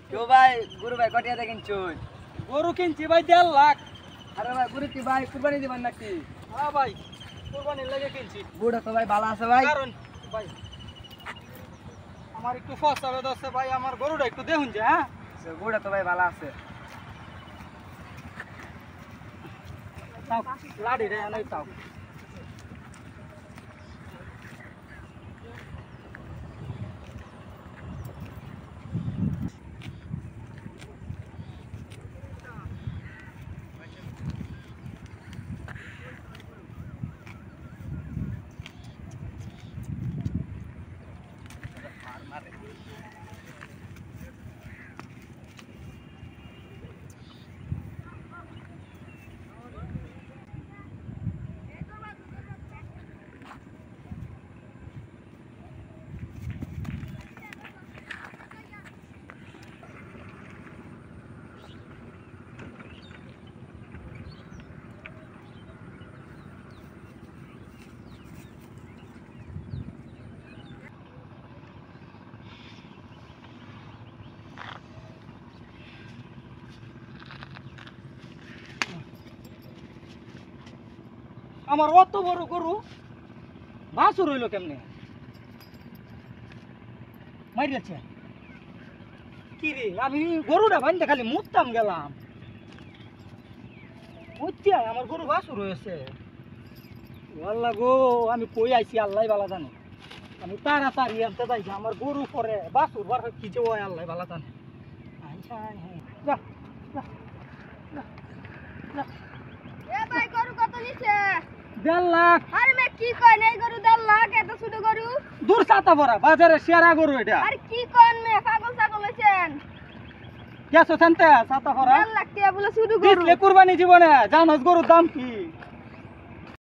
কেউ ভাই গরু ভাই কটিয়া দেখেন চুন গরু কিনছি ভাই 1.5 লাখ। আরে ভাই গরু কি ভাই কুরবানি দিবেন নাকি? হ্যাঁ ভাই কুরবানির লাগে কিনছি। বুড়া তো ভাই ভালো আছে ভাই। কারণ ভাই আমার একটু ফসা বেদ আছে ভাই, আমার গরুটা একটু দেখুন যে। হ্যাঁ বুড়া তো ভাই ভালো আছে। তাও লাড়ি রে আনাই তাও। আমার অত বড় গরু বাছুর হইল কেমনে? মারিয়াছে কি রে? আমি গরুটা বান্ধতে খালি মুততাম গেলাম, আমার গরু বাছুর হয়েছে। আল্লাহ গো, আমি কই আইছি আল্লাহ বালা জানে। আমি তাড়াতাড়ি আনতে যাইছি, আমার গরু পরে বাছুর বার কি যে হয় আল্লাহ বালা জানে। যা যা যা যা। এ ভাই গরু কত নিছে? 1.5 লাখ। আরে মে কি কয় নাই গরু 1.5 লাখ এত ছোট গরু? দূর ছাতা ভরা বাজারে সেরা গরু এটা। আরে কি কোন মে পাগল ছাগল হইছেন? গেছো শান্তে ছাতা ভরা 1.5 লাখ টাকা বলে ছোট গরু। দিলে কুরবানি জীবনে জানোস গরুর দাম কি?